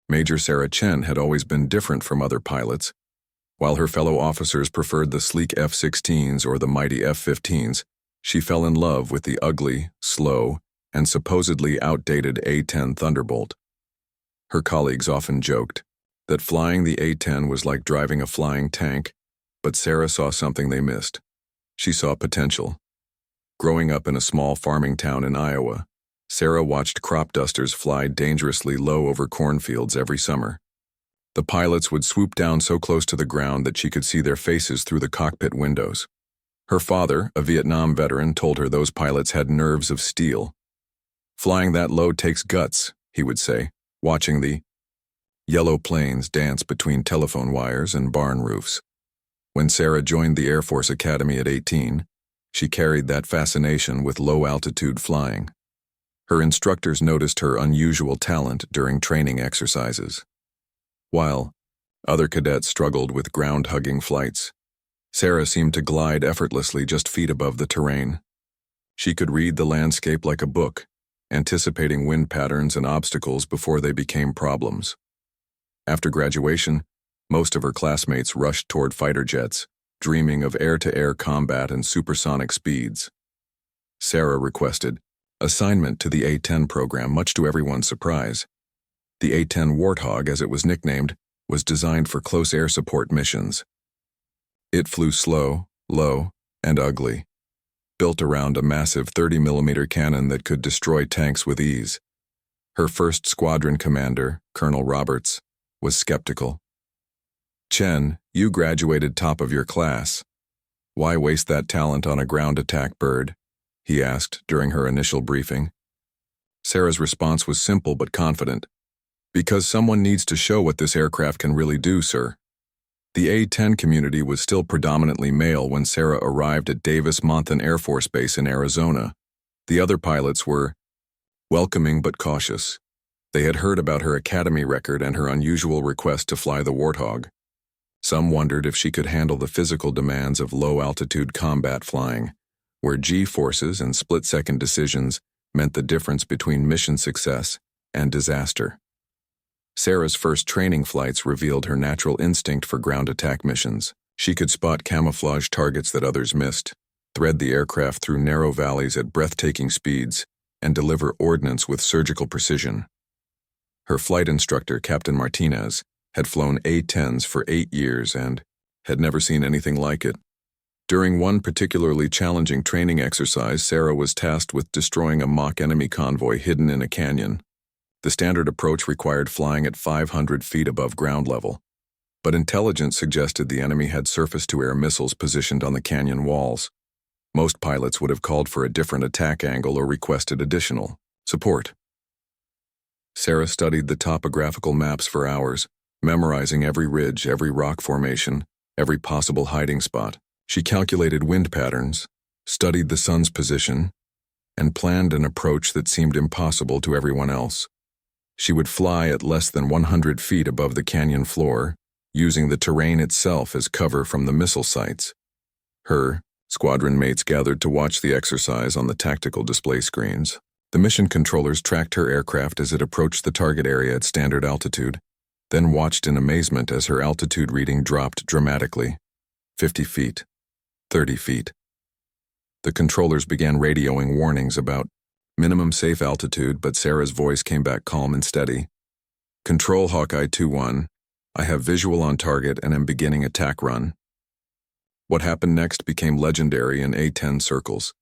Major Sarah Chen had always been different from other pilots. While her fellow officers preferred the sleek F-16s or the mighty F-15s, she fell in love with the ugly, slow, and supposedly outdated A-10 Thunderbolt. Her colleagues often joked that flying the A-10 was like driving a flying tank, but Sarah saw something they missed. She saw potential. Growing up in a small farming town in Iowa, Sarah watched crop dusters fly dangerously low over cornfields every summer. The pilots would swoop down so close to the ground that she could see their faces through the cockpit windows. Her father, a Vietnam veteran, told her those pilots had nerves of steel. "Flying that low takes guts," he would say, watching the yellow planes dance between telephone wires and barn roofs. When Sarah joined the Air Force Academy at 18, she carried that fascination with low-altitude flying. Her instructors noticed her unusual talent during training exercises. While other cadets struggled with ground-hugging flights, Sarah seemed to glide effortlessly just feet above the terrain. She could read the landscape like a book, anticipating wind patterns and obstacles before they became problems. After graduation, most of her classmates rushed toward fighter jets, dreaming of air-to-air combat and supersonic speeds. Sarah requested assignment to the A-10 program, much to everyone's surprise. The A-10 Warthog, as it was nicknamed, was designed for close air support missions. It flew slow, low, and ugly, built around a massive 30mm cannon that could destroy tanks with ease. Her first squadron commander, Colonel Roberts, was skeptical. "Chen, you graduated top of your class. Why waste that talent on a ground attack bird?" he asked during her initial briefing. Sarah's response was simple but confident. "Because someone needs to show what this aircraft can really do, sir." The A-10 community was still predominantly male when Sarah arrived at Davis-Monthan Air Force Base in Arizona. The other pilots were welcoming but cautious. They had heard about her academy record and her unusual request to fly the Warthog. Some wondered if she could handle the physical demands of low-altitude combat flying, where G-forces and split-second decisions meant the difference between mission success and disaster. Sarah's first training flights revealed her natural instinct for ground attack missions. She could spot camouflage targets that others missed, thread the aircraft through narrow valleys at breathtaking speeds, and deliver ordnance with surgical precision. Her flight instructor, Captain Martinez, had flown A-10s for 8 years and had never seen anything like it. During one particularly challenging training exercise, Sarah was tasked with destroying a mock enemy convoy hidden in a canyon. The standard approach required flying at 500 feet above ground level, but intelligence suggested the enemy had surface-to-air missiles positioned on the canyon walls. Most pilots would have called for a different attack angle or requested additional support. Sarah studied the topographical maps for hours, memorizing every ridge, every rock formation, every possible hiding spot. She calculated wind patterns, studied the sun's position, and planned an approach that seemed impossible to everyone else. She would fly at less than 100 feet above the canyon floor, using the terrain itself as cover from the missile sites. Her squadron mates gathered to watch the exercise on the tactical display screens. The mission controllers tracked her aircraft as it approached the target area at standard altitude, then watched in amazement as her altitude reading dropped dramatically. 50 feet, 30 feet. The controllers began radioing warnings about minimum safe altitude, but Sarah's voice came back calm and steady. "Control Hawkeye 2-1, I have visual on target and am beginning attack run." What happened next became legendary in A-10 circles.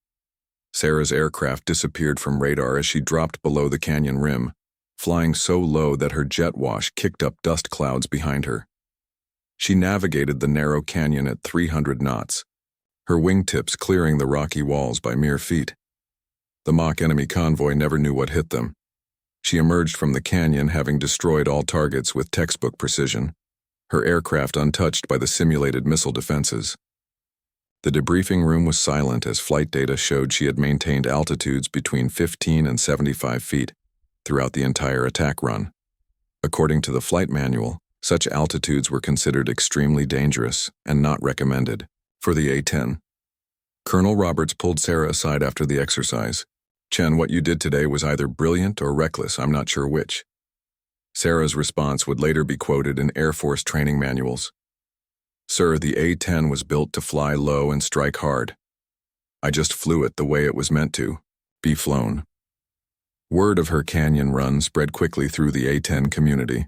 Sarah's aircraft disappeared from radar as she dropped below the canyon rim, flying so low that her jet wash kicked up dust clouds behind her. She navigated the narrow canyon at 300 knots, her wingtips clearing the rocky walls by mere feet. The mock enemy convoy never knew what hit them. She emerged from the canyon having destroyed all targets with textbook precision, her aircraft untouched by the simulated missile defenses. The debriefing room was silent as flight data showed she had maintained altitudes between 15 and 75 feet throughout the entire attack run. According to the flight manual, such altitudes were considered extremely dangerous and not recommended for the A-10. Colonel Roberts pulled Sarah aside after the exercise. "Chen, what you did today was either brilliant or reckless, I'm not sure which." Sarah's response would later be quoted in Air Force training manuals. "Sir, the A-10 was built to fly low and strike hard. I just flew it the way it was meant to. Be flown." Word of her canyon run spread quickly through the A-10 community.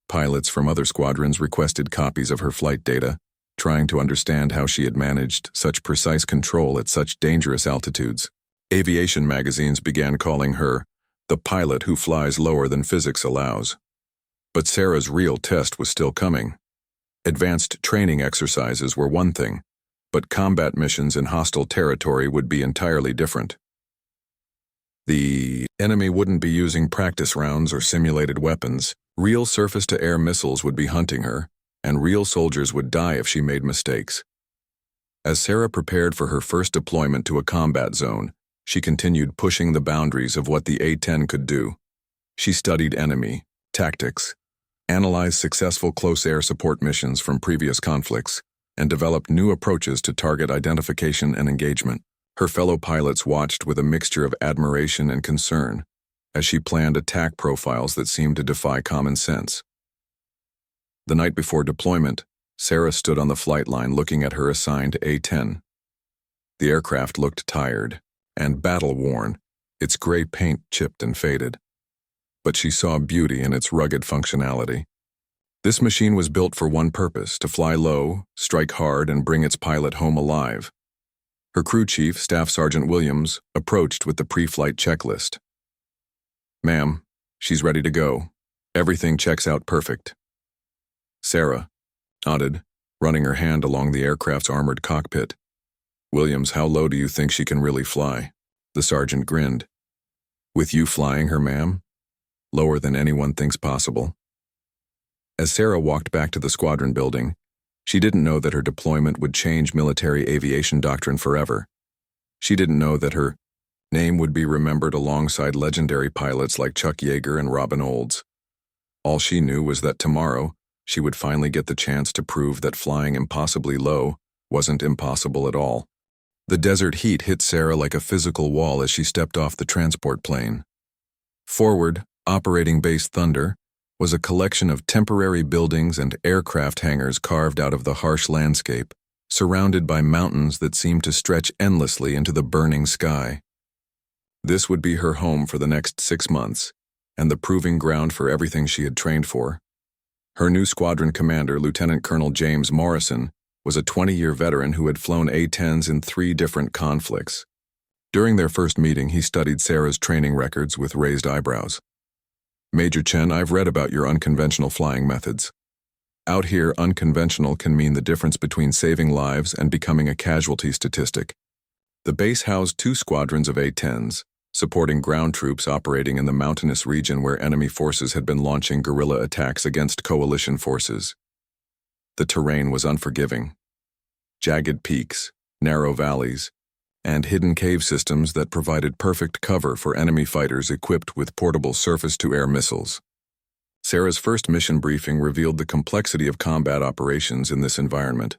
Pilots from other squadrons requested copies of her flight data, trying to understand how she had managed such precise control at such dangerous altitudes. Aviation magazines began calling her the pilot who flies lower than physics allows. But Sarah's real test was still coming. Advanced training exercises were one thing, but combat missions in hostile territory would be entirely different. The enemy wouldn't be using practice rounds or simulated weapons. Real surface-to-air missiles would be hunting her, and real soldiers would die if she made mistakes. As Sarah prepared for her first deployment to a combat zone, she continued pushing the boundaries of what the A-10 could do. She studied enemy tactics, analyzed successful close air support missions from previous conflicts, and developed new approaches to target identification and engagement. Her fellow pilots watched with a mixture of admiration and concern as she planned attack profiles that seemed to defy common sense. The night before deployment, Sarah stood on the flight line looking at her assigned A-10. The aircraft looked tired and battle-worn, its gray paint chipped and faded. But she saw beauty in its rugged functionality. This machine was built for one purpose: to fly low, strike hard, and bring its pilot home alive. Her crew chief, Staff Sergeant Williams, approached with the pre-flight checklist. "Ma'am, she's ready to go. Everything checks out perfect." Sarah nodded, running her hand along the aircraft's armored cockpit. "Williams, how low do you think she can really fly?" The sergeant grinned. "With you flying her, ma'am? Lower than anyone thinks possible." As Sarah walked back to the squadron building, she didn't know that her deployment would change military aviation doctrine forever. She didn't know that her name would be remembered alongside legendary pilots like Chuck Yeager and Robin Olds. All she knew was that tomorrow, she would finally get the chance to prove that flying impossibly low wasn't impossible at all. The desert heat hit Sarah like a physical wall as she stepped off the transport plane. Forward, Operating Base Thunder was a collection of temporary buildings and aircraft hangars carved out of the harsh landscape, surrounded by mountains that seemed to stretch endlessly into the burning sky. This would be her home for the next 6 months, and the proving ground for everything she had trained for. Her new squadron commander, Lieutenant Colonel James Morrison, was a 20-year veteran who had flown A-10s in 3 different conflicts. During their first meeting, he studied Sarah's training records with raised eyebrows. "Major Chen, I've read about your unconventional flying methods. Out here, unconventional can mean the difference between saving lives and becoming a casualty statistic." The base housed 2 squadrons of A-10s, supporting ground troops operating in the mountainous region where enemy forces had been launching guerrilla attacks against coalition forces. The terrain was unforgiving. Jagged peaks, narrow valleys, and hidden cave systems that provided perfect cover for enemy fighters equipped with portable surface-to-air missiles. Sarah's first mission briefing revealed the complexity of combat operations in this environment.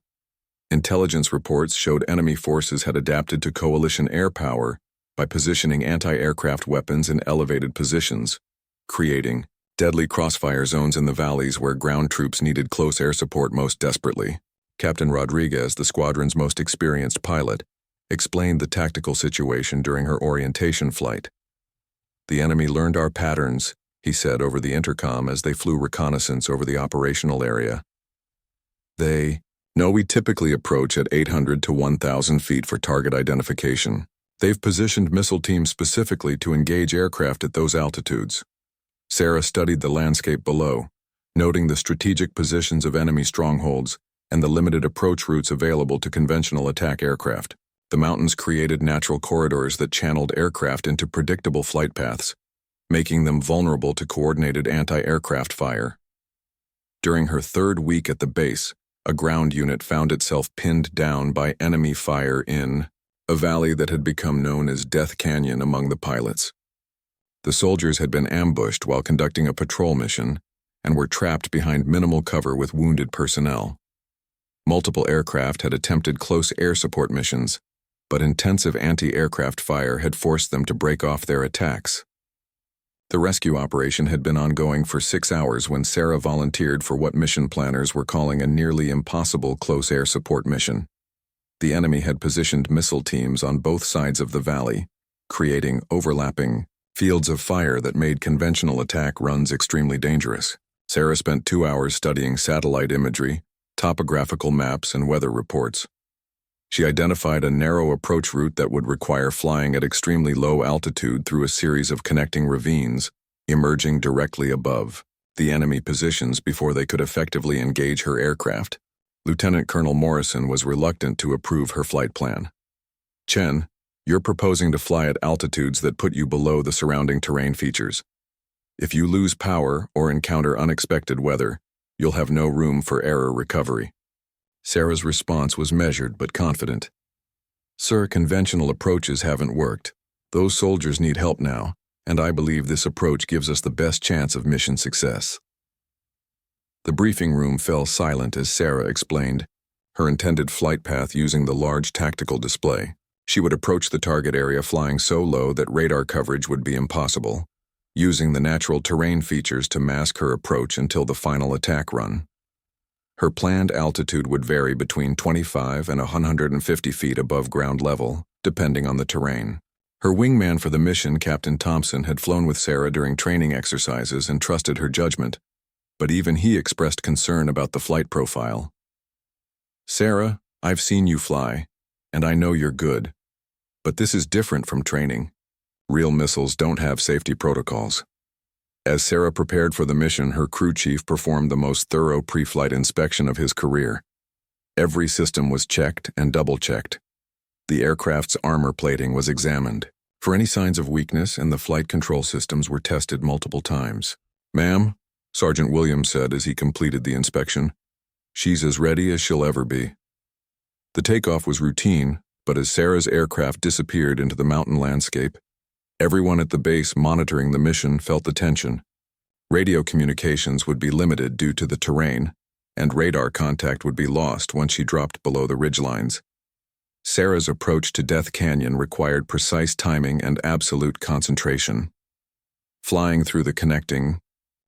Intelligence reports showed enemy forces had adapted to coalition air power by positioning anti-aircraft weapons in elevated positions, creating deadly crossfire zones in the valleys where ground troops needed close air support most desperately. Captain Rodriguez, the squadron's most experienced pilot, explained the tactical situation during her orientation flight. "The enemy learned our patterns," he said over the intercom as they flew reconnaissance over the operational area. "They know we typically approach at 800 to 1,000 feet for target identification. They've positioned missile teams specifically to engage aircraft at those altitudes." Sarah studied the landscape below, noting the strategic positions of enemy strongholds and the limited approach routes available to conventional attack aircraft. The mountains created natural corridors that channeled aircraft into predictable flight paths, making them vulnerable to coordinated anti-aircraft fire. During her 3rd week at the base, a ground unit found itself pinned down by enemy fire in a valley that had become known as Death Canyon among the pilots. The soldiers had been ambushed while conducting a patrol mission and were trapped behind minimal cover with wounded personnel. Multiple aircraft had attempted close air support missions, but intensive anti-aircraft fire had forced them to break off their attacks. The rescue operation had been ongoing for 6 hours when Sarah volunteered for what mission planners were calling a nearly impossible close air support mission. The enemy had positioned missile teams on both sides of the valley, creating overlapping fields of fire that made conventional attack runs extremely dangerous. Sarah spent 2 hours studying satellite imagery, topographical maps, and weather reports. She identified a narrow approach route that would require flying at extremely low altitude through a series of connecting ravines, emerging directly above the enemy positions before they could effectively engage her aircraft. Lieutenant Colonel Morrison was reluctant to approve her flight plan. "Chen, you're proposing to fly at altitudes that put you below the surrounding terrain features. If you lose power or encounter unexpected weather, you'll have no room for error recovery." Sarah's response was measured but confident. "Sir, conventional approaches haven't worked. Those soldiers need help now, and I believe this approach gives us the best chance of mission success." The briefing room fell silent as Sarah explained her intended flight path using the large tactical display. She would approach the target area flying so low that radar coverage would be impossible, using the natural terrain features to mask her approach until the final attack run. Her planned altitude would vary between 25 and 150 feet above ground level, depending on the terrain. Her wingman for the mission, Captain Thompson, had flown with Sarah during training exercises and trusted her judgment, but even he expressed concern about the flight profile. "Sarah, I've seen you fly, and I know you're good. But this is different from training. Real missiles don't have safety protocols." As Sarah prepared for the mission, her crew chief performed the most thorough pre-flight inspection of his career. Every system was checked and double-checked. The aircraft's armor plating was examined for any signs of weakness, and the flight control systems were tested multiple times. "Ma'am," Sergeant Williams said as he completed the inspection, "she's as ready as she'll ever be." The takeoff was routine, but as Sarah's aircraft disappeared into the mountain landscape, everyone at the base monitoring the mission felt the tension. Radio communications would be limited due to the terrain, and radar contact would be lost once she dropped below the ridgelines. Sarah's approach to Death Canyon required precise timing and absolute concentration. Flying through the connecting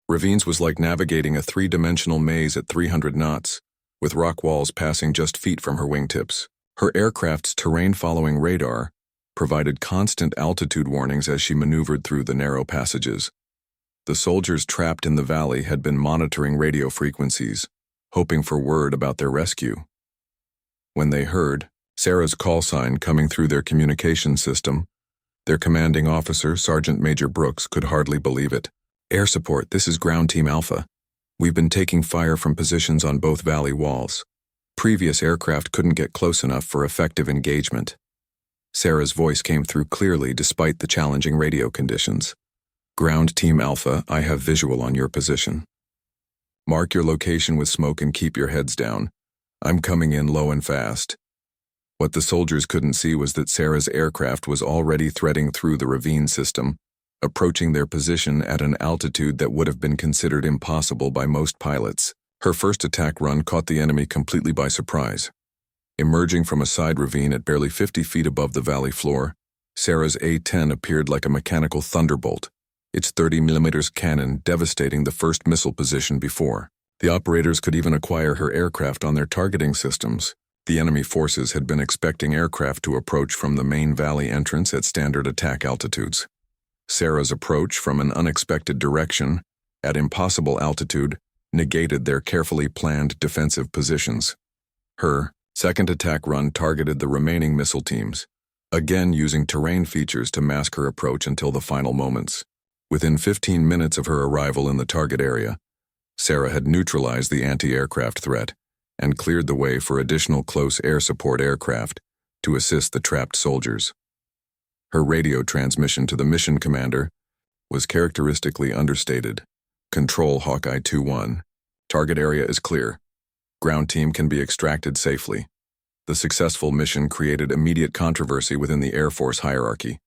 ravines was like navigating a three-dimensional maze at 300 knots, with rock walls passing just feet from her wingtips. Her aircraft's terrain-following radar provided constant altitude warnings as she maneuvered through the narrow passages. The soldiers trapped in the valley had been monitoring radio frequencies, hoping for word about their rescue. When they heard Sarah's call sign coming through their communication system, their commanding officer, Sergeant Major Brooks, could hardly believe it. "Air support, this is Ground Team Alpha. We've been taking fire from positions on both valley walls. Previous aircraft couldn't get close enough for effective engagement." Sarah's voice came through clearly despite the challenging radio conditions. "Ground Team Alpha, I have visual on your position. Mark your location with smoke and keep your heads down. I'm coming in low and fast." What the soldiers couldn't see was that Sarah's aircraft was already threading through the ravine system, approaching their position at an altitude that would have been considered impossible by most pilots. Her first attack run caught the enemy completely by surprise. Emerging from a side ravine at barely 50 feet above the valley floor, Sarah's A-10 appeared like a mechanical thunderbolt, its 30mm cannon devastating the first missile position before. The operators could even acquire her aircraft on their targeting systems. The enemy forces had been expecting aircraft to approach from the main valley entrance at standard attack altitudes. Sarah's approach from an unexpected direction, at impossible altitude, negated their carefully planned defensive positions. Her second attack run targeted the remaining missile teams, again using terrain features to mask her approach until the final moments. Within 15 minutes of her arrival in the target area, Sarah had neutralized the anti-aircraft threat and cleared the way for additional close air support aircraft to assist the trapped soldiers. Her radio transmission to the mission commander was characteristically understated. "Control Hawkeye 2-1. Target area is clear. Ground team can be extracted safely." The successful mission created immediate controversy within the Air Force hierarchy.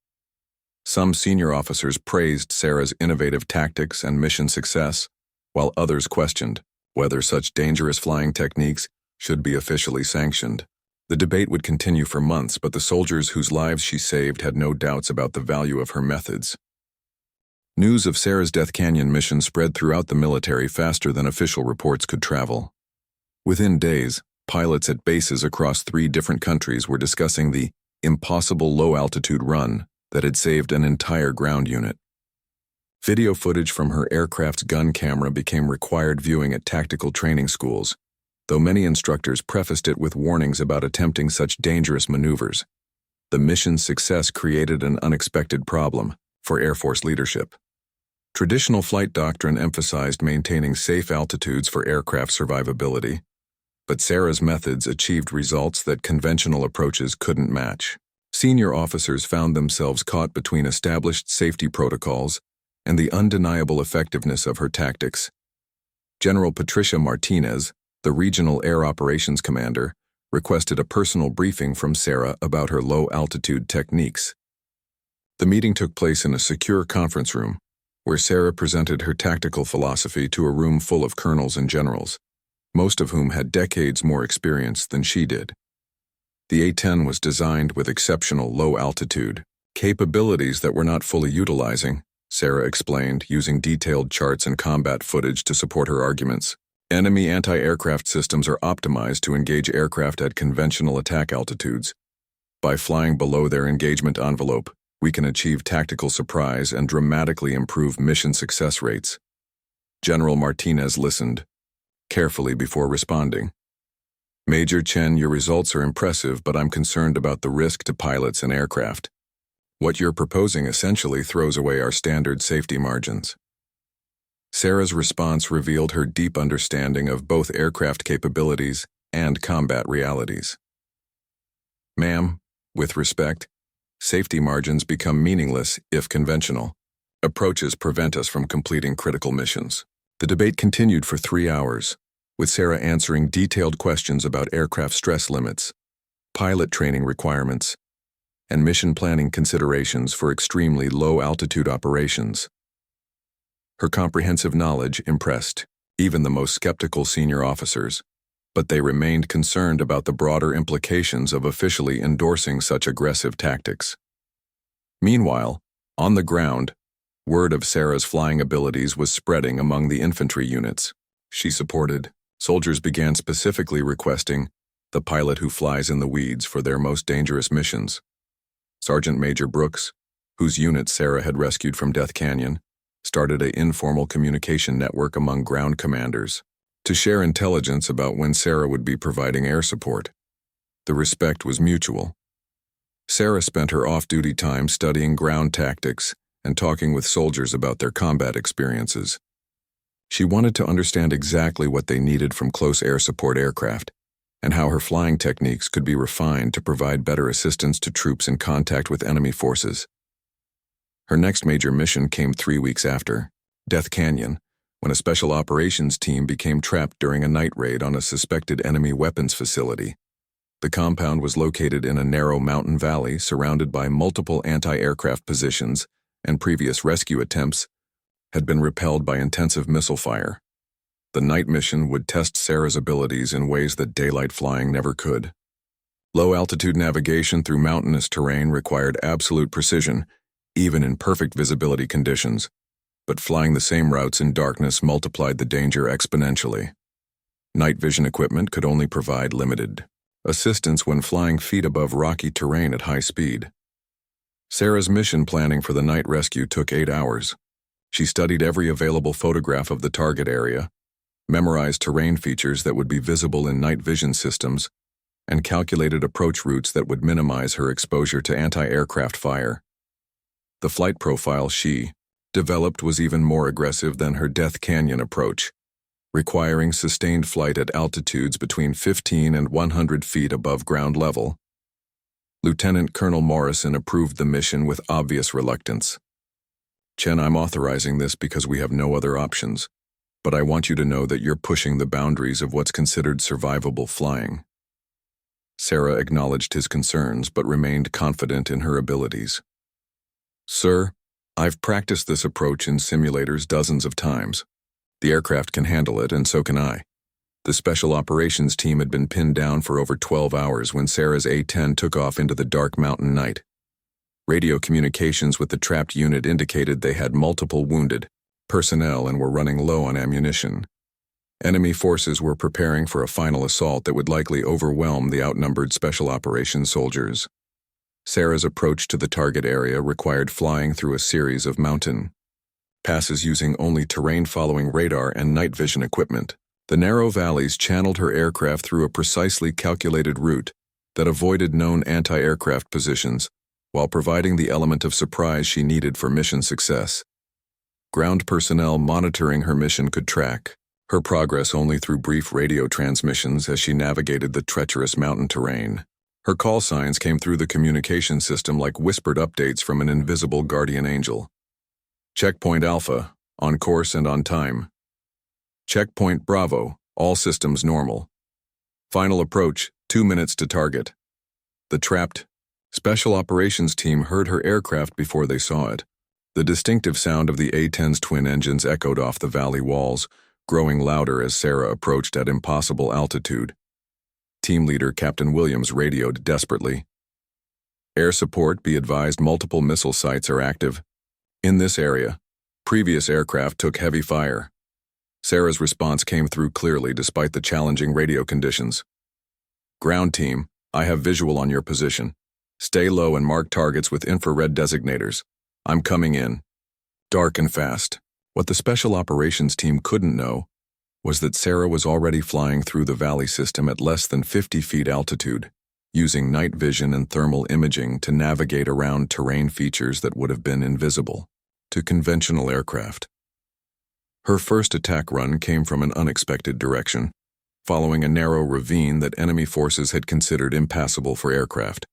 Some senior officers praised Sarah's innovative tactics and mission success, while others questioned whether such dangerous flying techniques should be officially sanctioned. The debate would continue for months, but the soldiers whose lives she saved had no doubts about the value of her methods. News of Sarah's Death Canyon mission spread throughout the military faster than official reports could travel. Within days, pilots at bases across 3 different countries were discussing the impossible low-altitude run that had saved an entire ground unit. Video footage from her aircraft's gun camera became required viewing at tactical training schools, though many instructors prefaced it with warnings about attempting such dangerous maneuvers. The mission's success created an unexpected problem for Air Force leadership. Traditional flight doctrine emphasized maintaining safe altitudes for aircraft survivability, but Sarah's methods achieved results that conventional approaches couldn't match. Senior officers found themselves caught between established safety protocols and the undeniable effectiveness of her tactics. General Patricia Martinez, the regional air operations commander, requested a personal briefing from Sarah about her low-altitude techniques. The meeting took place in a secure conference room, where Sarah presented her tactical philosophy to a room full of colonels and generals, most of whom had decades more experience than she did. The A-10 was designed with exceptional low-altitude capabilities that we're not fully utilizing, Sarah explained, using detailed charts and combat footage to support her arguments. Enemy anti-aircraft systems are optimized to engage aircraft at conventional attack altitudes. By flying below their engagement envelope, we can achieve tactical surprise and dramatically improve mission success rates. General Martinez listened carefully before responding. Major Chen, your results are impressive, but I'm concerned about the risk to pilots and aircraft. What you're proposing essentially throws away our standard safety margins. Sarah's response revealed her deep understanding of both aircraft capabilities and combat realities. Ma'am, with respect, safety margins become meaningless if conventional approaches prevent us from completing critical missions. The debate continued for 3 hours, with Sarah answering detailed questions about aircraft stress limits, pilot training requirements, and mission planning considerations for extremely low-altitude operations. Her comprehensive knowledge impressed even the most skeptical senior officers, but they remained concerned about the broader implications of officially endorsing such aggressive tactics. Meanwhile, on the ground, word of Sarah's flying abilities was spreading among the infantry units she supported. Soldiers began specifically requesting the pilot who flies in the weeds for their most dangerous missions. Sergeant Major Brooks, whose unit Sarah had rescued from Death Canyon, started an informal communication network among ground commanders to share intelligence about when Sarah would be providing air support. The respect was mutual. Sarah spent her off-duty time studying ground tactics and talking with soldiers about their combat experiences. She wanted to understand exactly what they needed from close air support aircraft, and how her flying techniques could be refined to provide better assistance to troops in contact with enemy forces. Her next major mission came 3 weeks after Death Canyon, when a special operations team became trapped during a night raid on a suspected enemy weapons facility. The compound was located in a narrow mountain valley surrounded by multiple anti-aircraft positions, and previous rescue attempts had been repelled by intensive missile fire. The night mission would test Sarah's abilities in ways that daylight flying never could. Low-altitude navigation through mountainous terrain required absolute precision, even in perfect visibility conditions, but flying the same routes in darkness multiplied the danger exponentially. Night vision equipment could only provide limited assistance when flying feet above rocky terrain at high speed. Sarah's mission planning for the night rescue took 8 hours. She studied every available photograph of the target area, memorized terrain features that would be visible in night vision systems, and calculated approach routes that would minimize her exposure to anti-aircraft fire. The flight profile she developed was even more aggressive than her Death Canyon approach, requiring sustained flight at altitudes between 15 and 100 feet above ground level. Lieutenant Colonel Morrison approved the mission with obvious reluctance. "Chen, I'm authorizing this because we have no other options, but I want you to know that you're pushing the boundaries of what's considered survivable flying." Sarah acknowledged his concerns but remained confident in her abilities. "Sir, I've practiced this approach in simulators dozens of times. The aircraft can handle it, and so can I." The special operations team had been pinned down for over 12 hours when Sarah's A-10 took off into the dark mountain night. Radio communications with the trapped unit indicated they had multiple wounded personnel and were running low on ammunition. Enemy forces were preparing for a final assault that would likely overwhelm the outnumbered special operations soldiers. Sarah's approach to the target area required flying through a series of mountain passes using only terrain-following radar and night vision equipment. The narrow valleys channeled her aircraft through a precisely calculated route that avoided known anti-aircraft positions while providing the element of surprise she needed for mission success. Ground personnel monitoring her mission could track her progress only through brief radio transmissions as she navigated the treacherous mountain terrain. Her call signs came through the communication system like whispered updates from an invisible guardian angel. Checkpoint Alpha, on course and on time. Checkpoint Bravo, all systems normal. Final approach, 2 minutes to target. The trapped special operations team heard her aircraft before they saw it. The distinctive sound of the A-10's twin engines echoed off the valley walls, growing louder as Sarah approached at impossible altitude. Team leader Captain Williams radioed desperately. Air support, be advised multiple missile sites are active. In this area, previous aircraft took heavy fire. Sarah's response came through clearly despite the challenging radio conditions. Ground team, I have visual on your position. Stay low and mark targets with infrared designators. I'm coming in. Dark and fast. What the special operations team couldn't know was that Sarah was already flying through the valley system at less than 50 feet altitude, using night vision and thermal imaging to navigate around terrain features that would have been invisible to conventional aircraft. Her first attack run came from an unexpected direction, following a narrow ravine that enemy forces had considered impassable for aircraft.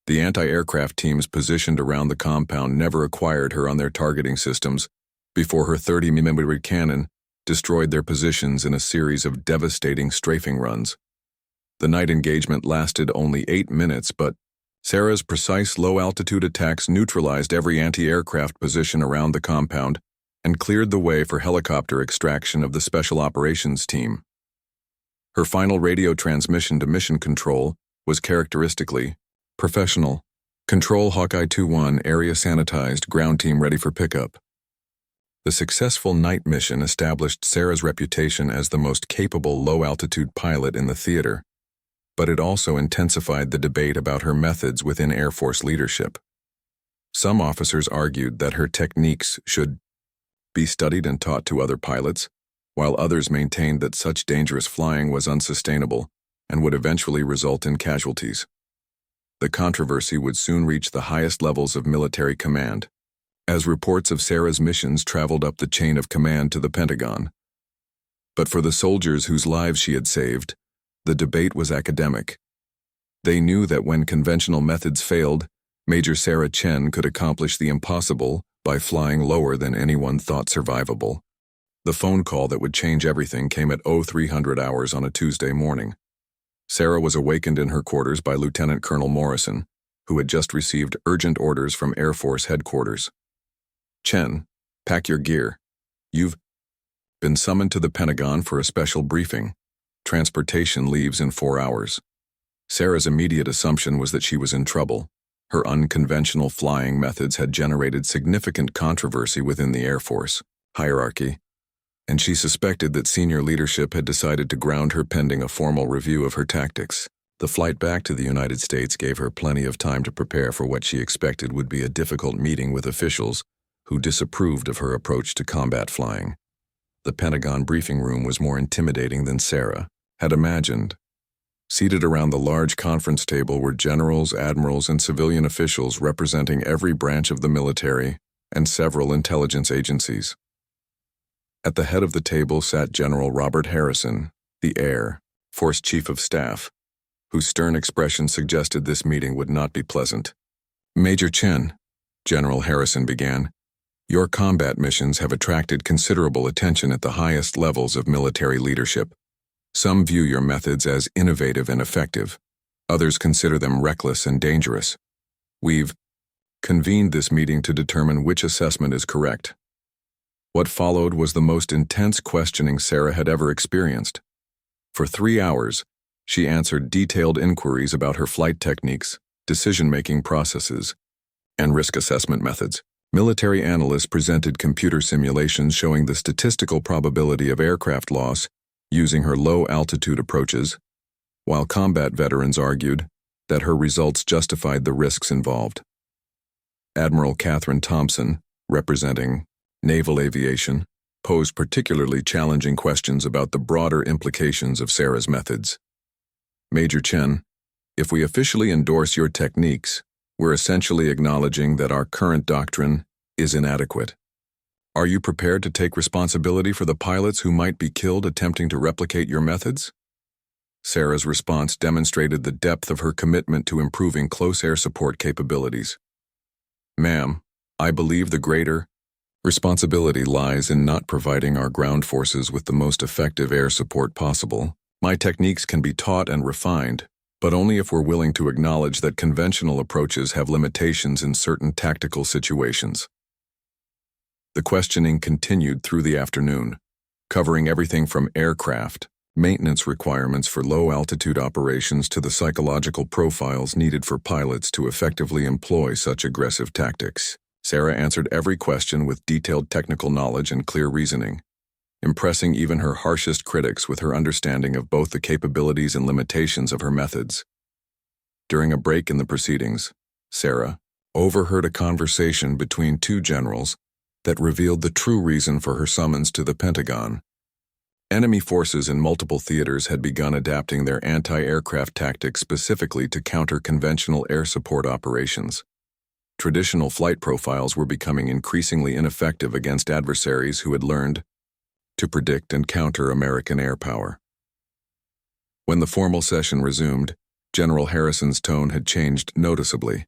The anti-aircraft teams positioned around the compound never acquired her on their targeting systems before her 30mm cannon destroyed their positions in a series of devastating strafing runs. The night engagement lasted only 8 minutes, but Sarah's precise low-altitude attacks neutralized every anti-aircraft position around the compound and cleared the way for helicopter extraction of the special operations team. Her final radio transmission to mission control was characteristically professional. Control Hawkeye 2-1, area sanitized, ground team ready for pickup. The successful night mission established Sarah's reputation as the most capable low-altitude pilot in the theater, but it also intensified the debate about her methods within Air Force leadership. Some officers argued that her techniques should be studied and taught to other pilots, while others maintained that such dangerous flying was unsustainable and would eventually result in casualties. The controversy would soon reach the highest levels of military command, as reports of Sarah's missions traveled up the chain of command to the Pentagon. But for the soldiers whose lives she had saved, the debate was academic. They knew that when conventional methods failed, Major Sarah Chen could accomplish the impossible by flying lower than anyone thought survivable. The phone call that would change everything came at 0300 hours on a Tuesday morning. Sarah was awakened in her quarters by Lieutenant Colonel Morrison, who had just received urgent orders from Air Force headquarters. Chen, pack your gear. You've been summoned to the Pentagon for a special briefing. Transportation leaves in 4 hours. Sarah's immediate assumption was that she was in trouble. Her unconventional flying methods had generated significant controversy within the Air Force hierarchy, and she suspected that senior leadership had decided to ground her pending a formal review of her tactics. The flight back to the United States gave her plenty of time to prepare for what she expected would be a difficult meeting with officials who disapproved of her approach to combat flying. The Pentagon briefing room was more intimidating than Sarah had imagined. Seated around the large conference table were generals, admirals, and civilian officials representing every branch of the military and several intelligence agencies. At the head of the table sat General Robert Harrison, the Air Force Chief of Staff, whose stern expression suggested this meeting would not be pleasant. Major Chen, General Harrison began, your combat missions have attracted considerable attention at the highest levels of military leadership. Some view your methods as innovative and effective. Others consider them reckless and dangerous. We've convened this meeting to determine which assessment is correct. What followed was the most intense questioning Sarah had ever experienced. For 3 hours, she answered detailed inquiries about her flight techniques, decision-making processes, and risk assessment methods. Military analysts presented computer simulations showing the statistical probability of aircraft loss using her low-altitude approaches, while combat veterans argued that her results justified the risks involved. Admiral Catherine Thompson, representing naval aviation, posed particularly challenging questions about the broader implications of Sarah's methods. Major Chen, if we officially endorse your techniques, we're essentially acknowledging that our current doctrine is inadequate. Are you prepared to take responsibility for the pilots who might be killed attempting to replicate your methods? Sarah's response demonstrated the depth of her commitment to improving close air support capabilities. Ma'am, I believe the greater responsibility lies in not providing our ground forces with the most effective air support possible. My techniques can be taught and refined, but only if we're willing to acknowledge that conventional approaches have limitations in certain tactical situations. The questioning continued through the afternoon, covering everything from aircraft, maintenance requirements for low-altitude operations to the psychological profiles needed for pilots to effectively employ such aggressive tactics. Sarah answered every question with detailed technical knowledge and clear reasoning, impressing even her harshest critics with her understanding of both the capabilities and limitations of her methods. During a break in the proceedings, Sarah overheard a conversation between two generals that revealed the true reason for her summons to the Pentagon. Enemy forces in multiple theaters had begun adapting their anti-aircraft tactics specifically to counter conventional air support operations. Traditional flight profiles were becoming increasingly ineffective against adversaries who had learned to predict and counter American air power. When the formal session resumed, General Harrison's tone had changed noticeably.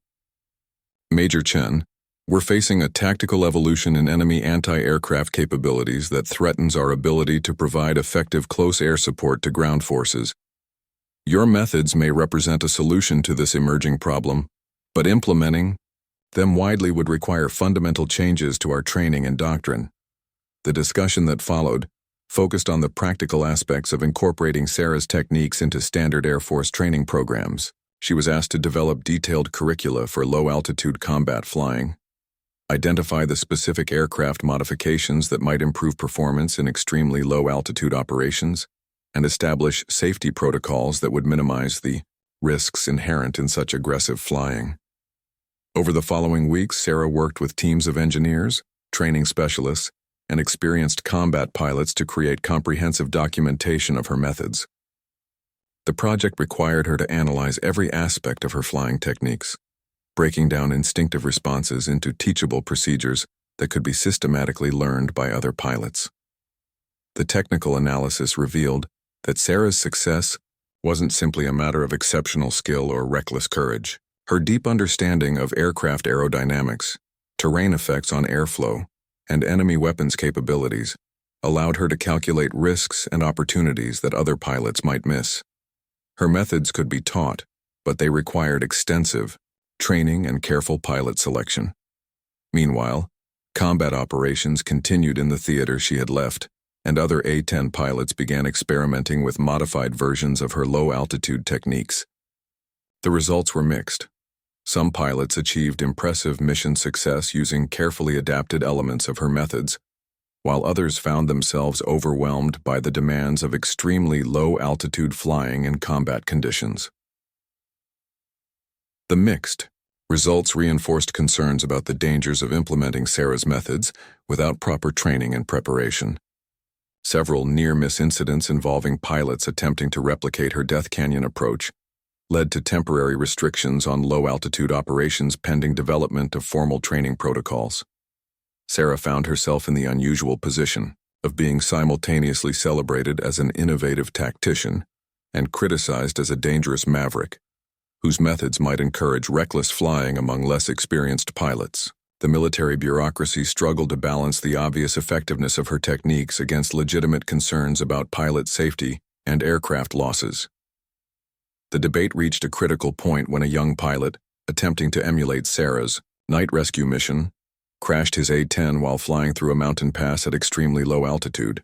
Major Chen, we're facing a tactical evolution in enemy anti-aircraft capabilities that threatens our ability to provide effective close air support to ground forces. Your methods may represent a solution to this emerging problem, but implementing them widely would require fundamental changes to our training and doctrine. The discussion that followed focused on the practical aspects of incorporating Sarah's techniques into standard Air Force training programs. She was asked to develop detailed curricula for low-altitude combat flying, identify the specific aircraft modifications that might improve performance in extremely low-altitude operations, and establish safety protocols that would minimize the risks inherent in such aggressive flying. Over the following weeks, Sarah worked with teams of engineers, training specialists, and experienced combat pilots to create comprehensive documentation of her methods. The project required her to analyze every aspect of her flying techniques, breaking down instinctive responses into teachable procedures that could be systematically learned by other pilots. The technical analysis revealed that Sarah's success wasn't simply a matter of exceptional skill or reckless courage. Her deep understanding of aircraft aerodynamics, terrain effects on airflow, and enemy weapons capabilities allowed her to calculate risks and opportunities that other pilots might miss. Her methods could be taught, but they required extensive training and careful pilot selection. Meanwhile, combat operations continued in the theater she had left, and other A-10 pilots began experimenting with modified versions of her low-altitude techniques. The results were mixed. Some pilots achieved impressive mission success using carefully adapted elements of her methods, while others found themselves overwhelmed by the demands of extremely low-altitude flying in combat conditions. The mixed results reinforced concerns about the dangers of implementing Sarah's methods without proper training and preparation. Several near-miss incidents involving pilots attempting to replicate her Death Canyon approach led to temporary restrictions on low-altitude operations pending development of formal training protocols. Sarah found herself in the unusual position of being simultaneously celebrated as an innovative tactician and criticized as a dangerous maverick, whose methods might encourage reckless flying among less experienced pilots. The military bureaucracy struggled to balance the obvious effectiveness of her techniques against legitimate concerns about pilot safety and aircraft losses. The debate reached a critical point when a young pilot, attempting to emulate Sarah's night rescue mission, crashed his A-10 while flying through a mountain pass at extremely low altitude.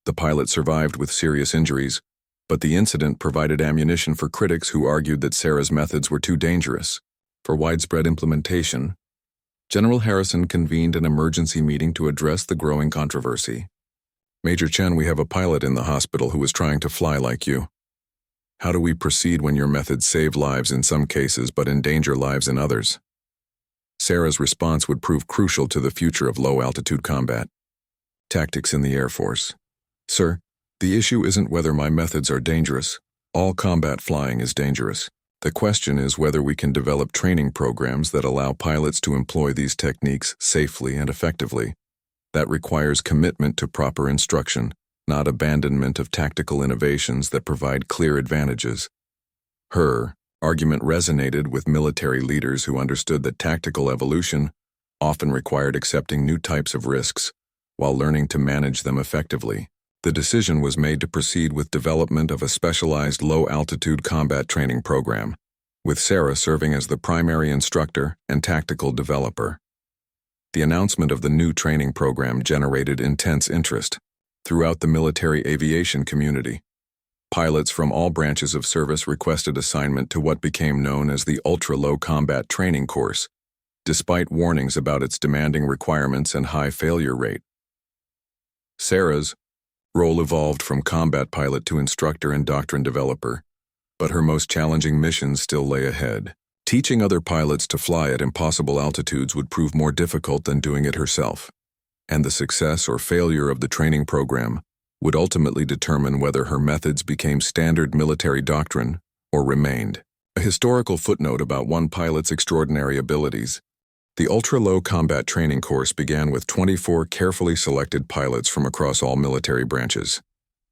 The pilot survived with serious injuries, but the incident provided ammunition for critics who argued that Sarah's methods were too dangerous For widespread implementation, General Harrison convened an emergency meeting to address the growing controversy. Major Chen, we have a pilot in the hospital who is trying to fly like you. How do we proceed when your methods save lives in some cases but endanger lives in others? Sarah's response would prove crucial to the future of low-altitude combat. Tactics in the Air Force. Sir, the issue isn't whether my methods are dangerous. All combat flying is dangerous. The question is whether we can develop training programs that allow pilots to employ these techniques safely and effectively. That requires commitment to proper instruction, not abandonment of tactical innovations that provide clear advantages. Her argument resonated with military leaders who understood that tactical evolution often required accepting new types of risks while learning to manage them effectively. The decision was made to proceed with development of a specialized low-altitude combat training program, with Sarah serving as the primary instructor and tactical developer. The announcement of the new training program generated intense interest throughout the military aviation community. Pilots from all branches of service requested assignment to what became known as the Ultra-Low Combat Training Course, despite warnings about its demanding requirements and high failure rate. Sarah's role evolved from combat pilot to instructor and doctrine developer, but her most challenging missions still lay ahead. Teaching other pilots to fly at impossible altitudes would prove more difficult than doing it herself, and the success or failure of the training program would ultimately determine whether her methods became standard military doctrine or remained. A historical footnote about one pilot's extraordinary abilities. The Ultra-Low Combat Training Course began with 24 carefully selected pilots from across all military branches.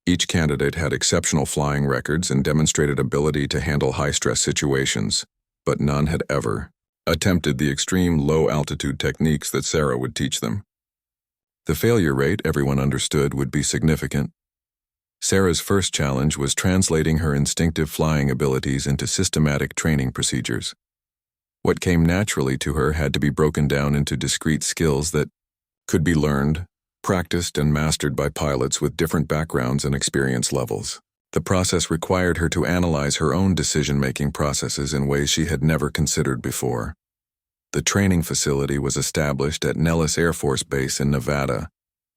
Each candidate had exceptional flying records and demonstrated ability to handle high-stress situations, but none had ever attempted the extreme low-altitude techniques that Sarah would teach them. The failure rate, everyone understood, would be significant. Sarah's first challenge was translating her instinctive flying abilities into systematic training procedures. What came naturally to her had to be broken down into discrete skills that could be learned, practiced, and mastered by pilots with different backgrounds and experience levels. The process required her to analyze her own decision-making processes in ways she had never considered before. The training facility was established at Nellis Air Force Base in Nevada,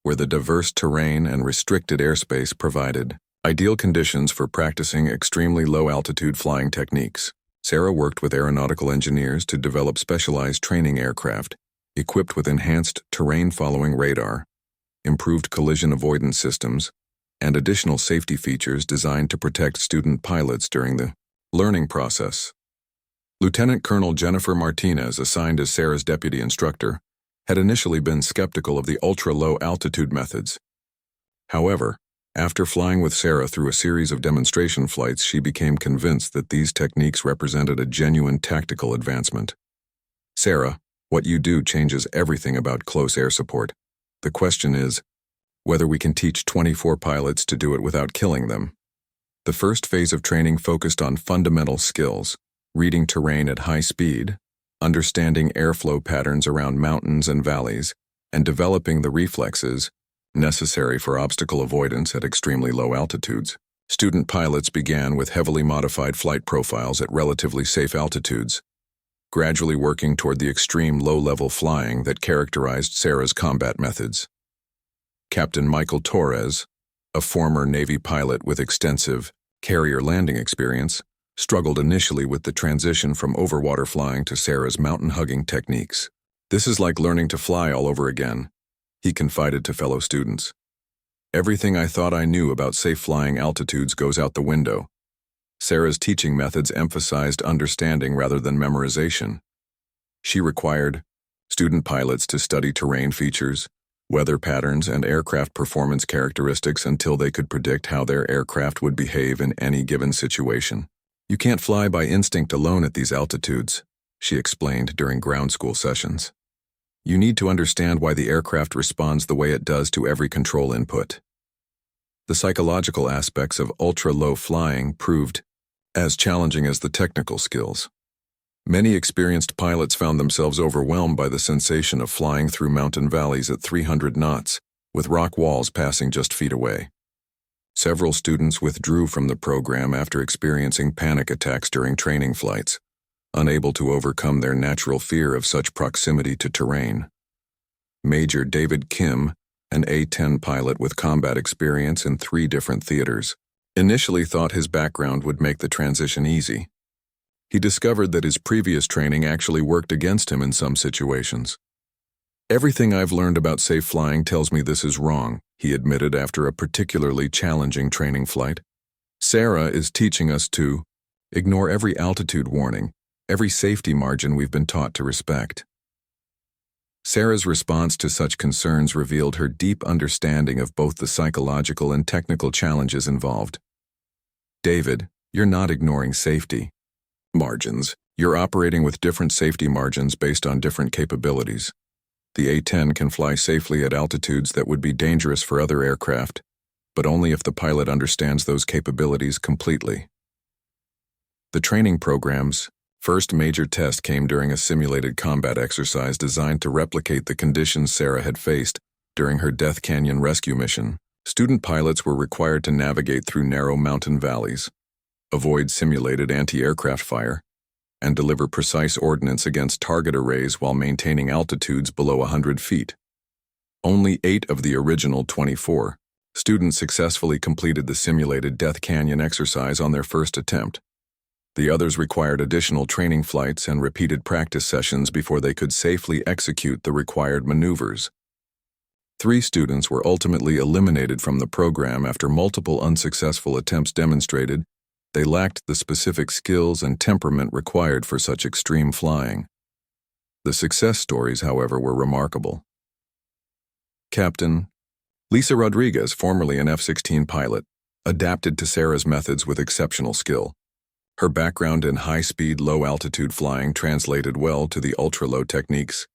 where the diverse terrain and restricted airspace provided ideal conditions for practicing extremely low-altitude flying techniques. Sarah worked with aeronautical engineers to develop specialized training aircraft, equipped with enhanced terrain-following radar, improved collision avoidance systems, and additional safety features designed to protect student pilots during the learning process. Lieutenant Colonel Jennifer Martinez, assigned as Sarah's deputy instructor, had initially been skeptical of the ultra-low altitude methods. However, after flying with Sarah through a series of demonstration flights, she became convinced that these techniques represented a genuine tactical advancement. Sarah, what you do changes everything about close air support. The question is whether we can teach 24 pilots to do it without killing them. The first phase of training focused on fundamental skills, reading terrain at high speed, understanding airflow patterns around mountains and valleys, and developing the reflexes necessary for obstacle avoidance at extremely low altitudes. Student pilots began with heavily modified flight profiles at relatively safe altitudes, gradually working toward the extreme low-level flying that characterized Sarah's combat methods. Captain Michael Torres, a former Navy pilot with extensive carrier landing experience, struggled initially with the transition from overwater flying to Sarah's mountain-hugging techniques. "This is like learning to fly all over again," he confided to fellow students. "Everything I thought I knew about safe flying altitudes goes out the window." Sarah's teaching methods emphasized understanding rather than memorization. She required student pilots to study terrain features, weather patterns, and aircraft performance characteristics until they could predict how their aircraft would behave in any given situation. "You can't fly by instinct alone at these altitudes," she explained during ground school sessions. "You need to understand why the aircraft responds the way it does to every control input." The psychological aspects of ultra-low flying proved as challenging as the technical skills. Many experienced pilots found themselves overwhelmed by the sensation of flying through mountain valleys at 300 knots, with rock walls passing just feet away. Several students withdrew from the program after experiencing panic attacks during training flights, unable to overcome their natural fear of such proximity to terrain. Major David Kim, an A-10 pilot with combat experience in 3 different theaters, initially thought his background would make the transition easy. He discovered that his previous training actually worked against him in some situations. "Everything I've learned about safe flying tells me this is wrong," he admitted after a particularly challenging training flight. "Sarah is teaching us to ignore every altitude warning, every safety margin we've been taught to respect." Sarah's response to such concerns revealed her deep understanding of both the psychological and technical challenges involved. "David, you're not ignoring safety margins. You're operating with different safety margins based on different capabilities. The A-10 can fly safely at altitudes that would be dangerous for other aircraft, but only if the pilot understands those capabilities completely." The training program's first major test came during a simulated combat exercise designed to replicate the conditions Sarah had faced during her Death Canyon rescue mission. Student pilots were required to navigate through narrow mountain valleys, avoid simulated anti-aircraft fire, and deliver precise ordnance against target arrays while maintaining altitudes below 100 feet. Only 8 of the original 24 students successfully completed the simulated Death Canyon exercise on their first attempt. The others required additional training flights and repeated practice sessions before they could safely execute the required maneuvers. 3 students were ultimately eliminated from the program after multiple unsuccessful attempts demonstrated they lacked the specific skills and temperament required for such extreme flying. The success stories, however, were remarkable. Captain Lisa Rodriguez, formerly an F-16 pilot, adapted to Sarah's methods with exceptional skill. Her background in high-speed, low-altitude flying translated well to the ultra-low techniques,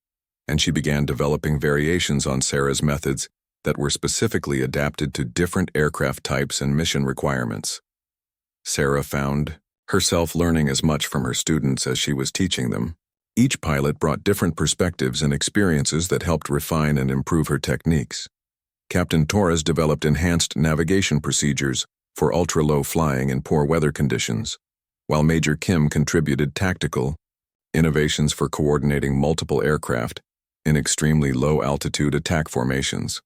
and she began developing variations on Sarah's methods that were specifically adapted to different aircraft types and mission requirements. Sarah found herself learning as much from her students as she was teaching them. Each pilot brought different perspectives and experiences that helped refine and improve her techniques. Captain Torres developed enhanced navigation procedures for ultra-low flying in poor weather conditions, while Major Kim contributed tactical innovations for coordinating multiple aircraft in extremely low-altitude attack formations.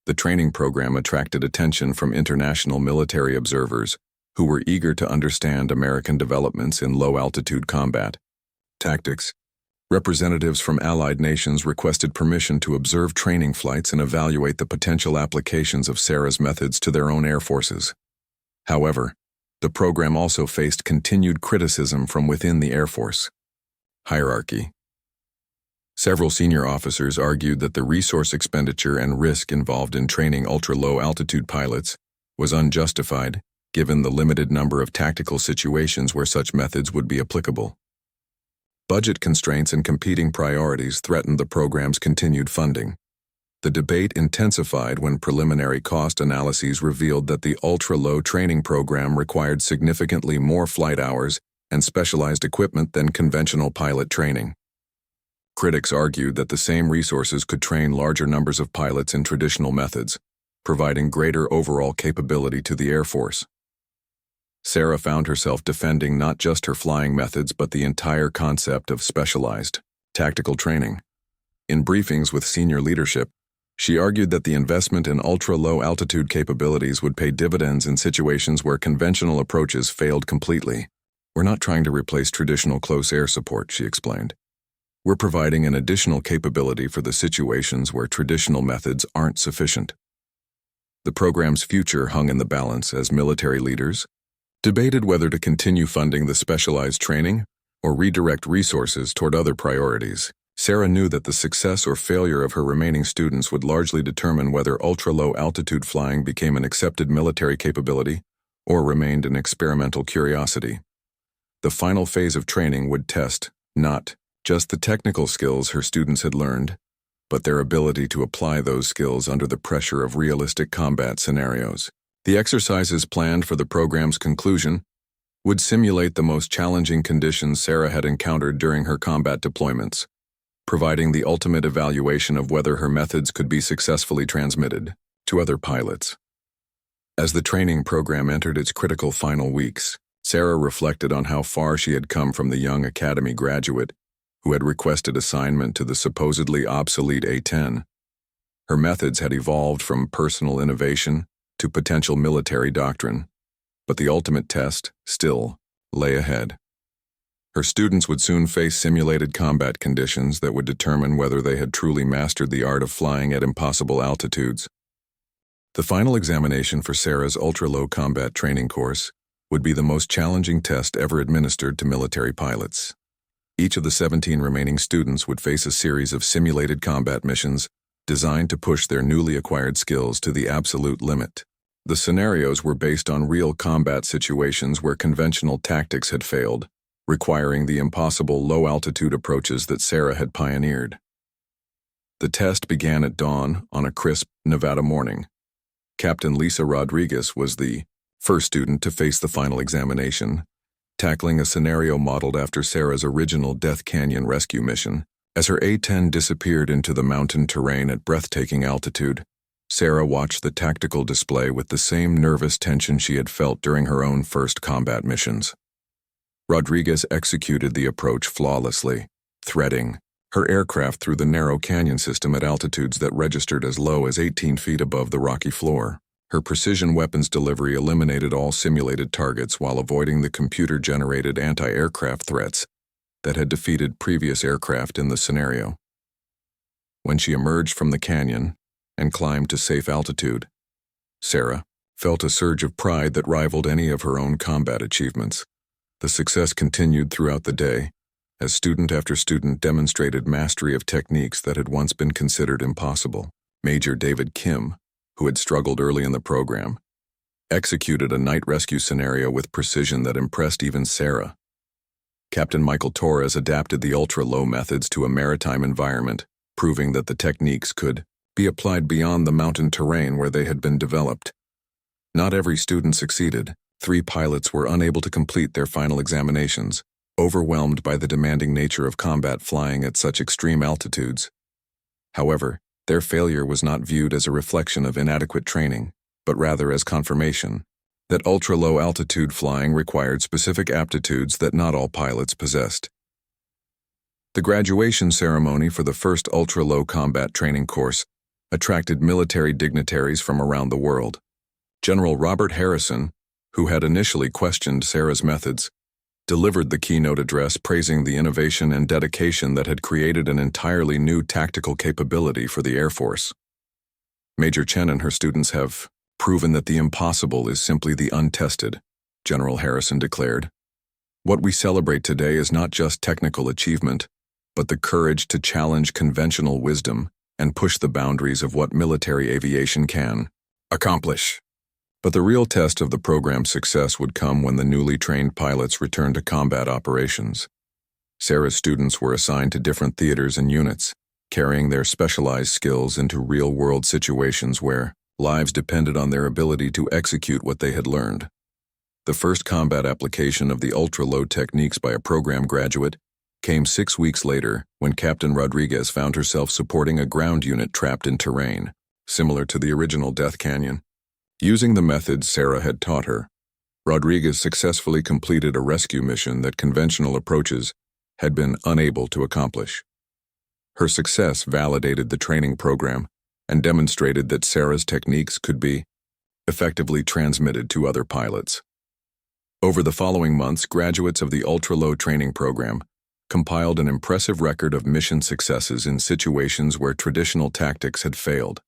The training program attracted attention from international military observers who were eager to understand American developments in low-altitude combat tactics. Representatives from allied nations requested permission to observe training flights and evaluate the potential applications of Sarah's methods to their own air forces. However, the program also faced continued criticism from within the Air Force. Hierarchy. Several senior officers argued that the resource expenditure and risk involved in training ultra-low altitude pilots was unjustified, given the limited number of tactical situations where such methods would be applicable. Budget constraints and competing priorities threatened the program's continued funding. The debate intensified when preliminary cost analyses revealed that the ultra-low training program required significantly more flight hours and specialized equipment than conventional pilot training. Critics argued that the same resources could train larger numbers of pilots in traditional methods, providing greater overall capability to the Air Force. Sarah found herself defending not just her flying methods but the entire concept of specialized tactical training. In briefings with senior leadership, she argued that the investment in ultra-low altitude capabilities would pay dividends in situations where conventional approaches failed completely. "We're not trying to replace traditional close air support," she explained. "We're providing an additional capability for the situations where traditional methods aren't sufficient." The program's future hung in the balance as military leaders debated whether to continue funding the specialized training or redirect resources toward other priorities. Sarah knew that the success or failure of her remaining students would largely determine whether ultra-low altitude flying became an accepted military capability or remained an experimental curiosity. The final phase of training would test not just the technical skills her students had learned, but their ability to apply those skills under the pressure of realistic combat scenarios. The exercises planned for the program's conclusion would simulate the most challenging conditions Sarah had encountered during her combat deployments, providing the ultimate evaluation of whether her methods could be successfully transmitted to other pilots. As the training program entered its critical final weeks, Sarah reflected on how far she had come from the young academy graduate who had requested assignment to the supposedly obsolete A-10. Her methods had evolved from personal innovation to potential military doctrine, but the ultimate test still lay ahead. Her students would soon face simulated combat conditions that would determine whether they had truly mastered the art of flying at impossible altitudes. The final examination for Sarah's ultra-low combat training course would be the most challenging test ever administered to military pilots. Each of the 17 remaining students would face a series of simulated combat missions designed to push their newly acquired skills to the absolute limit. The scenarios were based on real combat situations where conventional tactics had failed, requiring the impossible low-altitude approaches that Sarah had pioneered. The test began at dawn on a crisp Nevada morning. Captain Lisa Rodriguez was the first student to face the final examination, tackling a scenario modeled after Sarah's original Death Canyon rescue mission. As her A-10 disappeared into the mountain terrain at breathtaking altitude, Sarah watched the tactical display with the same nervous tension she had felt during her own first combat missions. Rodriguez executed the approach flawlessly, threading her aircraft through the narrow canyon system at altitudes that registered as low as 18 feet above the rocky floor. Her precision weapons delivery eliminated all simulated targets while avoiding the computer-generated anti-aircraft threats that had defeated previous aircraft in the scenario. When she emerged from the canyon and climbed to safe altitude, Sarah felt a surge of pride that rivaled any of her own combat achievements. The success continued throughout the day, as student after student demonstrated mastery of techniques that had once been considered impossible. Major David Kim, who had struggled early in the program, executed a night rescue scenario with precision that impressed even Sarah. Captain Michael Torres adapted the ultra-low methods to a maritime environment, proving that the techniques could be applied beyond the mountain terrain where they had been developed. Not every student succeeded. 3 pilots were unable to complete their final examinations, overwhelmed by the demanding nature of combat flying at such extreme altitudes. However, their failure was not viewed as a reflection of inadequate training, but rather as confirmation that ultra-low altitude flying required specific aptitudes that not all pilots possessed. The graduation ceremony for the first ultra-low combat training course attracted military dignitaries from around the world. General Robert Harrison, who had initially questioned Sarah's methods, delivered the keynote address praising the innovation and dedication that had created an entirely new tactical capability for the Air Force. Major Chen and her students have proven that the impossible is simply the untested, General Harrison declared. What we celebrate today is not just technical achievement, but the courage to challenge conventional wisdom and push the boundaries of what military aviation can accomplish. But the real test of the program's success would come when the newly trained pilots returned to combat operations. Sarah's students were assigned to different theaters and units, carrying their specialized skills into real-world situations where lives depended on their ability to execute what they had learned. The first combat application of the ultra-low techniques by a program graduate came 6 weeks later when Captain Rodriguez found herself supporting a ground unit trapped in terrain, similar to the original Death Canyon. Using the methods Sarah had taught her, Rodriguez successfully completed a rescue mission that conventional approaches had been unable to accomplish. Her success validated the training program and demonstrated that Sarah's techniques could be effectively transmitted to other pilots. Over the following months, graduates of the ultra-low training program compiled an impressive record of mission successes in situations where traditional tactics had failed.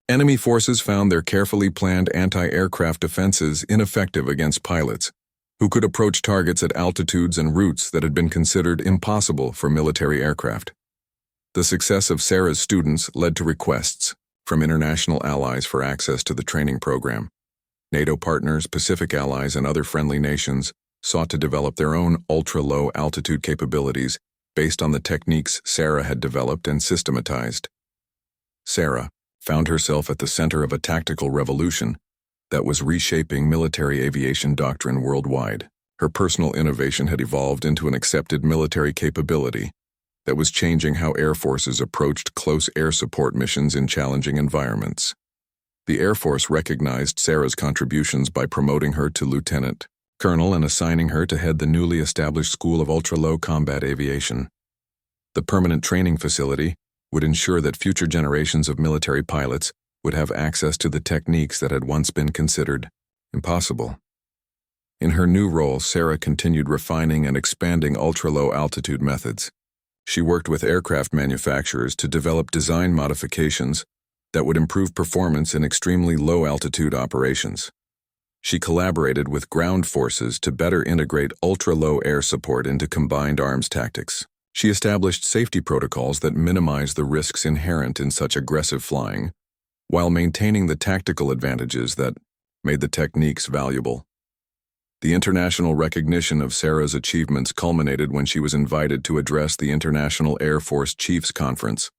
Enemy forces found their carefully planned anti-aircraft defenses ineffective against pilots, who could approach targets at altitudes and routes that had been considered impossible for military aircraft. The success of Sarah's students led to requests from international allies for access to the training program. NATO partners, Pacific allies, and other friendly nations sought to develop their own ultra-low altitude capabilities based on the techniques Sarah had developed and systematized. Sarah found herself at the center of a tactical revolution that was reshaping military aviation doctrine worldwide. Her personal innovation had evolved into an accepted military capability that was changing how air forces approached close air support missions in challenging environments. The Air Force recognized Sarah's contributions by promoting her to lieutenant, colonel, and assigning her to head the newly established School of Ultra-Low Combat Aviation. The permanent training facility would ensure that future generations of military pilots would have access to the techniques that had once been considered impossible. In her new role, Sarah continued refining and expanding ultra-low altitude methods. She worked with aircraft manufacturers to develop design modifications that would improve performance in extremely low-altitude operations. She collaborated with ground forces to better integrate ultra-low air support into combined arms tactics. She established safety protocols that minimize the risks inherent in such aggressive flying, while maintaining the tactical advantages that made the techniques valuable. The international recognition of Sarah's achievements culminated when she was invited to address the International Air Force Chiefs Conference,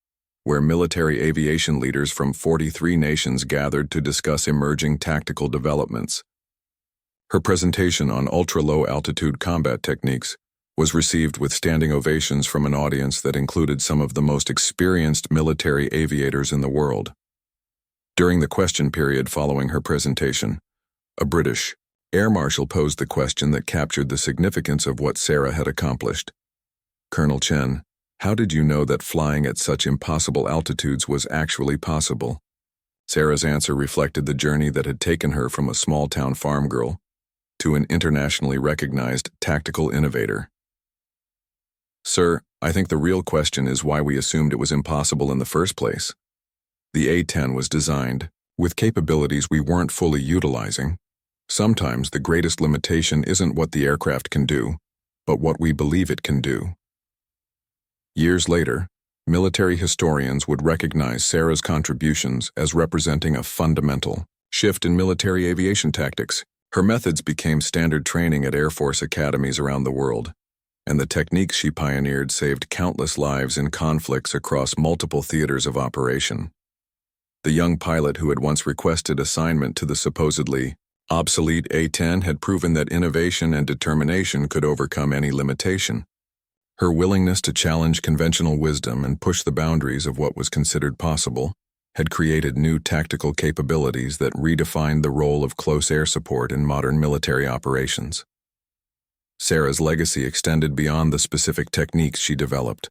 where military aviation leaders from 43 nations gathered to discuss emerging tactical developments. Her presentation on ultra-low altitude combat techniques was received with standing ovations from an audience that included some of the most experienced military aviators in the world. During the question period following her presentation, a British Air Marshal posed the question that captured the significance of what Sarah had accomplished. "Colonel Chen, how did you know that flying at such impossible altitudes was actually possible?" Sarah's answer reflected the journey that had taken her from a small-town farm girl to an internationally recognized tactical innovator. "Sir, I think the real question is why we assumed it was impossible in the first place. The A-10 was designed with capabilities we weren't fully utilizing. Sometimes the greatest limitation isn't what the aircraft can do, but what we believe it can do." Years later, military historians would recognize Sarah's contributions as representing a fundamental shift in military aviation tactics. Her methods became standard training at Air Force academies around the world, and the techniques she pioneered saved countless lives in conflicts across multiple theaters of operation. The young pilot who had once requested assignment to the supposedly obsolete A-10 had proven that innovation and determination could overcome any limitation. Her willingness to challenge conventional wisdom and push the boundaries of what was considered possible had created new tactical capabilities that redefined the role of close air support in modern military operations. Sarah's legacy extended beyond the specific techniques she developed.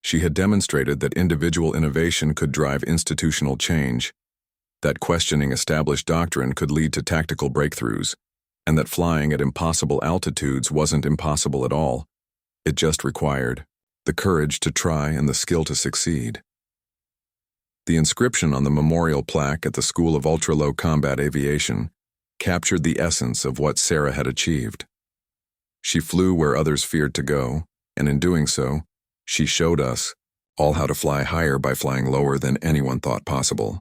She had demonstrated that individual innovation could drive institutional change, that questioning established doctrine could lead to tactical breakthroughs, and that flying at impossible altitudes wasn't impossible at all. It just required the courage to try and the skill to succeed. The inscription on the memorial plaque at the School of Ultra-Low Combat Aviation captured the essence of what Sarah had achieved. She flew where others feared to go, and in doing so, she showed us all how to fly higher by flying lower than anyone thought possible.